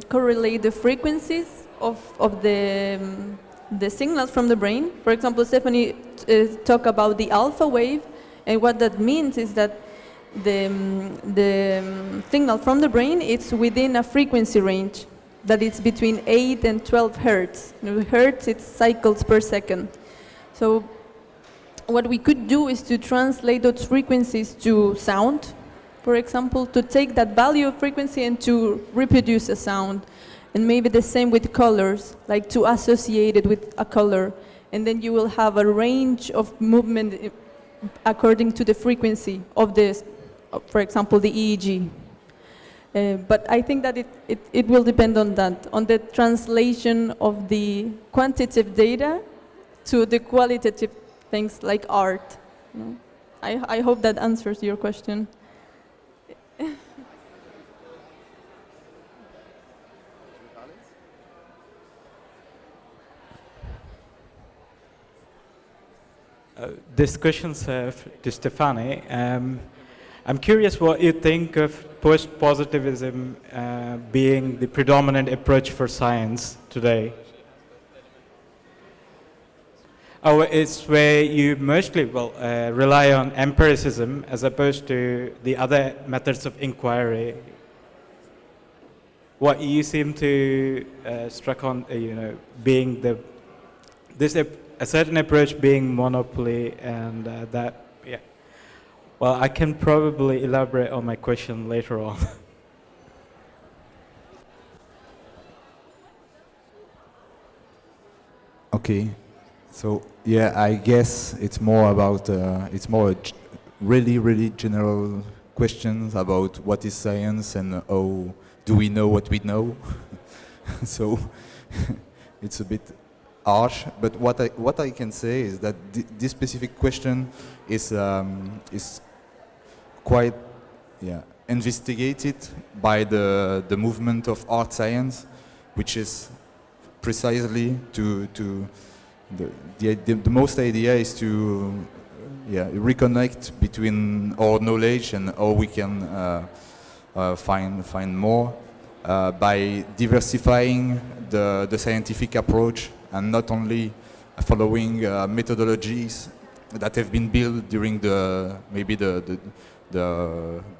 correlate the frequencies of the signals from the brain. For example, Stephanie talked about the alpha wave, and what that means is that the signal from the brain, it's within a frequency range that it's between 8 and 12 hertz. Hertz, it's cycles per second. So what we could do is to translate those frequencies to sound, for example, to take that value of frequency and to reproduce a sound. And maybe the same with colors, like to associate it with a color. And then you will have a range of movement according to the frequency of this, for example, the EEG. But I think that it will depend on that, on the translation of the quantitative data to the qualitative things like art. I hope that answers your question. This question's to Stefani. I'm curious what you think of post-positivism being the predominant approach for science today. Oh, it's where you mostly rely on empiricism as opposed to the other methods of inquiry. What you seem to struck on, being a certain approach being monopoly, and that. Well, I can probably elaborate on my question later on. Okay, so yeah, I guess it's more about really general questions about what is science and how do we know what we know. So it's a bit harsh, but what I can say is that this specific question is quite investigated by the movement of art science, which is precisely the most idea is to reconnect between our knowledge and how we can find more by diversifying the scientific approach and not only following methodologies that have been built during maybe the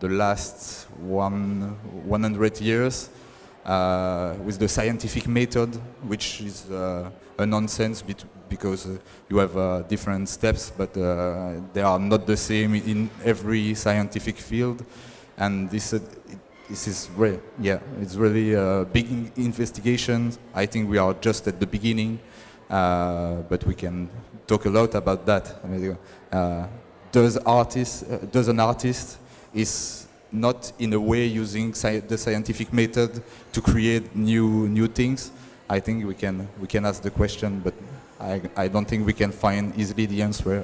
last 100 years with the scientific method, which is a nonsense because you have different steps, but they are not the same in every scientific field, and this is it's really a big investigation. I think we are just at the beginning, but we can talk a lot about that. I mean, does an artist is not in a way using the scientific method to create new things? I think we can ask the question, but I don't think we can find easily the answer.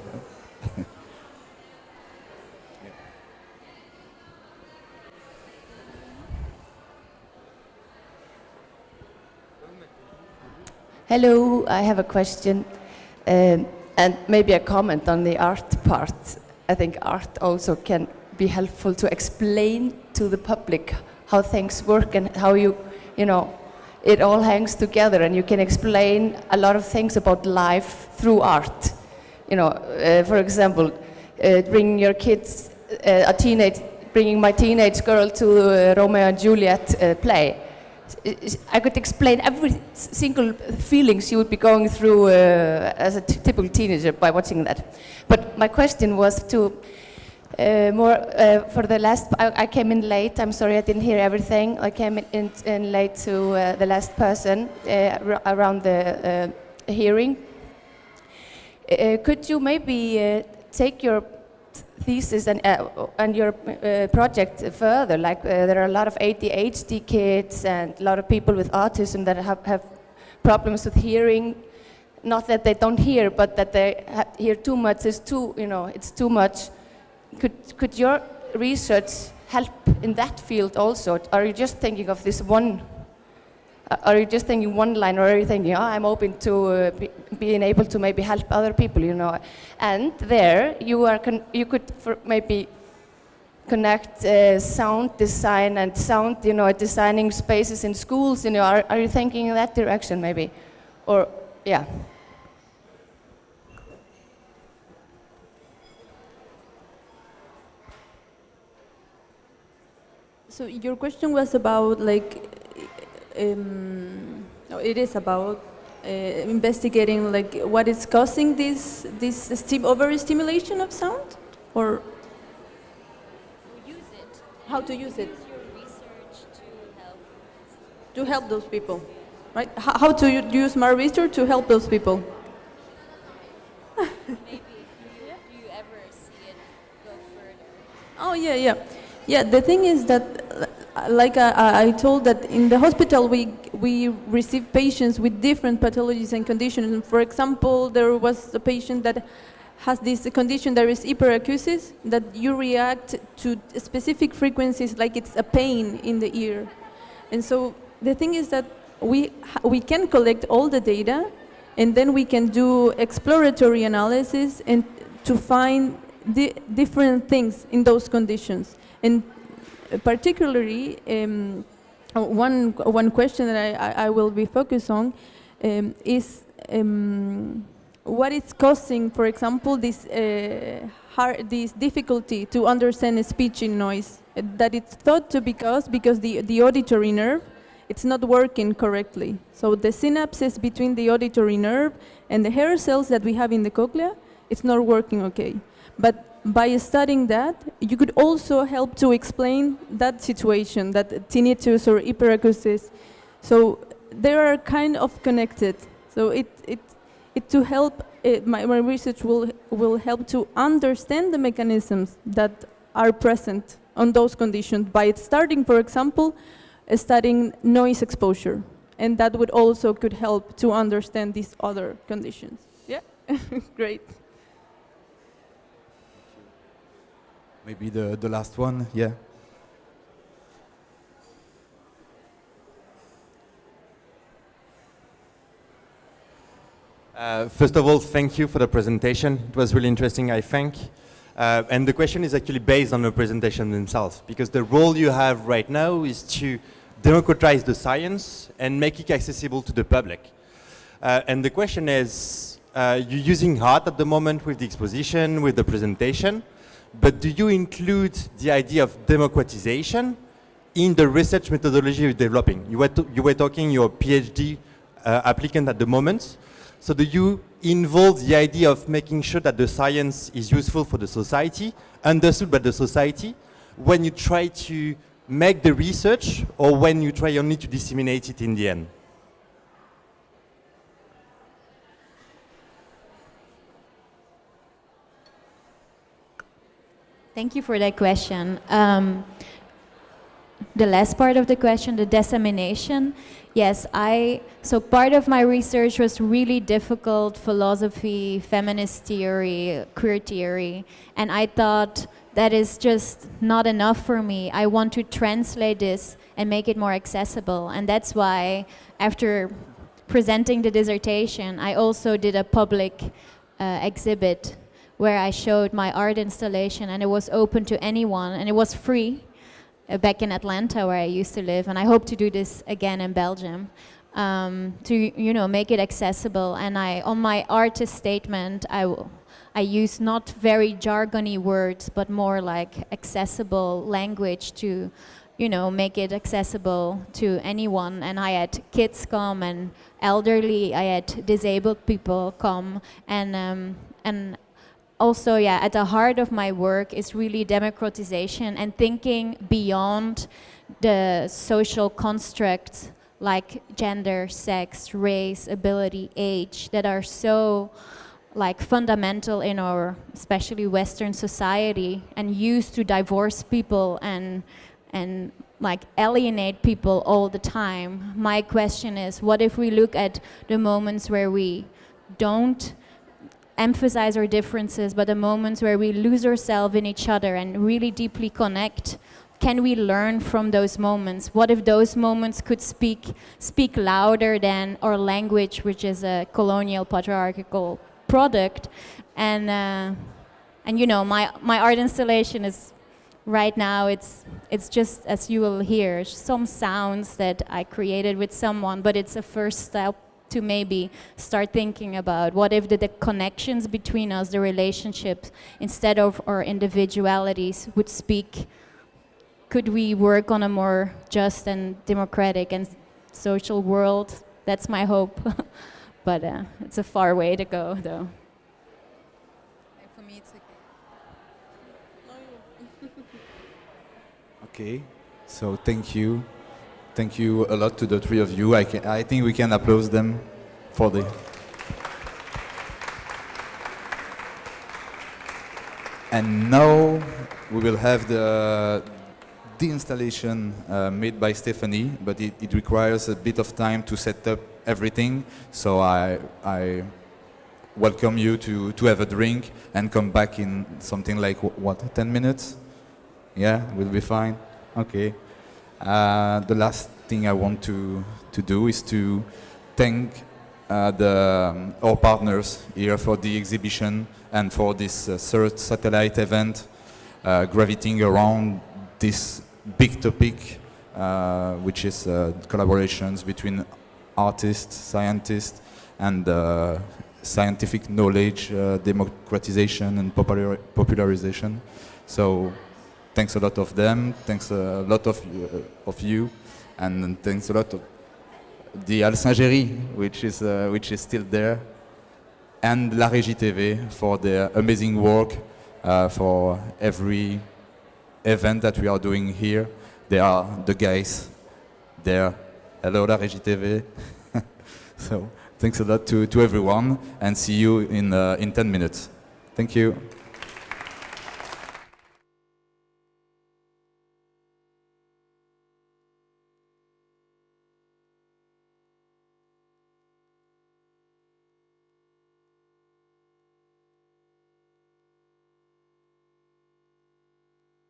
Hello, I have a question and maybe a comment on the art part. I think art also can be helpful to explain to the public how things work and how it all hangs together, and you can explain a lot of things about life through art. For example, bringing your kids, bringing my teenage girl to Romeo and Juliet play. I could explain every single feeling she would be going through as a typical teenager by watching that. But my question was to for the last. I came in late. I'm sorry I didn't hear everything. I came in late to the last person around the hearing. Could you maybe take your thesis and your project further? Like there are a lot of ADHD kids and a lot of people with autism that have problems with hearing. Not that they don't hear, but that they hear too much. It's too much. Could your research help in that field also? Are you just thinking of this one? are you just thinking one line, or are you thinking, oh, I'm open to being able to maybe help other people, you know? And there you could maybe connect sound design and sound, you know, designing spaces in schools, you know. Are you thinking in that direction maybe? Or, yeah. So your question was about like, it is about investigating like what is causing this overstimulation of sound, or Use it. how to use it Use your research to help those people, right? How to use my research to help those people? maybe. Do you ever see it go further? Oh yeah. The thing is that, like I told that in the hospital we receive patients with different pathologies and conditions. And for example, there was a patient that has this condition, there is hyperacusis, that you react to specific frequencies like it's a pain in the ear. And so the thing is that we can collect all the data, and then we can do exploratory analysis and to find the different things in those conditions. And particularly, one question that I will be focused on is what is causing, for example, this difficulty to understand speech in noise. That it's thought to be caused because the auditory nerve, it's not working correctly. So the synapses between the auditory nerve and the hair cells that we have in the cochlea, it's not working okay. But by studying that, you could also help to explain that situation, that tinnitus or hyperacusis. So they are kind of connected. So to help, my research will help to understand the mechanisms that are present on those conditions by starting, for example, studying noise exposure. And that would also could help to understand these other conditions. Yeah, great. Maybe the last one, yeah. First of all, thank you for the presentation. It was really interesting, I think. And the question is actually based on the presentation themselves, because the role you have right now is to democratize the science and make it accessible to the public. And the question is, you're using art at the moment with the exposition, with the presentation, but do you include the idea of democratization in the research methodology you're developing? You were talking your PhD applicant at the moment. So do you involve the idea of making sure that the science is useful for the society, understood by the society, when you try to make the research, or when you try only to disseminate it in the end? Thank you for that question. The last part of the question, the dissemination, yes, so part of my research was really difficult, philosophy, feminist theory, queer theory, and I thought that is just not enough for me. I want to translate this and make it more accessible, and that's why after presenting the dissertation, I also did a public exhibit where I showed my art installation, and it was open to anyone, and it was free back in Atlanta where I used to live, and I hope to do this again in Belgium to make it accessible. And on my artist statement, I use not very jargony words, but more like accessible language to make it accessible to anyone. And I had kids come and elderly, I had disabled people come, and also, yeah, at the heart of my work is really democratization and thinking beyond the social constructs like gender, sex, race, ability, age, that are so fundamental in our, especially Western society, and used to divorce people and alienate people all the time. My question is, what if we look at the moments where we don't emphasize our differences, but the moments where we lose ourselves in each other and really deeply connect can we learn from those moments? What if those moments could speak louder than our language, which is a colonial patriarchal product? And you know, my art installation is right now, it's just, as you will hear, some sounds that I created with someone, but it's a first step to maybe start thinking about what if the connections between us, the relationships, instead of our individualities, would speak. Could we work on a more just and democratic and social world? That's my hope. But it's a far way to go, though. For me, it's Okay, so thank you. Thank you a lot to the three of you. I think we can applaud them for the... And now we will have the installation made by Stephanie, but it requires a bit of time to set up everything. So I welcome you to have a drink and come back in something like, what, 10 minutes? Yeah, we'll be fine. Okay. The last thing I want to do is to thank our partners here for the exhibition and for this third satellite event gravitating around this big topic, which is collaborations between artists, scientists, and scientific knowledge, democratization and popularization. So thanks a lot of them, thanks a lot of you, and thanks a lot of the Alsingerie, which is still there, and La Régie TV for their amazing work for every event that we are doing here. They are the guys there. Hello, La Régie TV. So thanks a lot to everyone, and see you in 10 minutes. Thank you.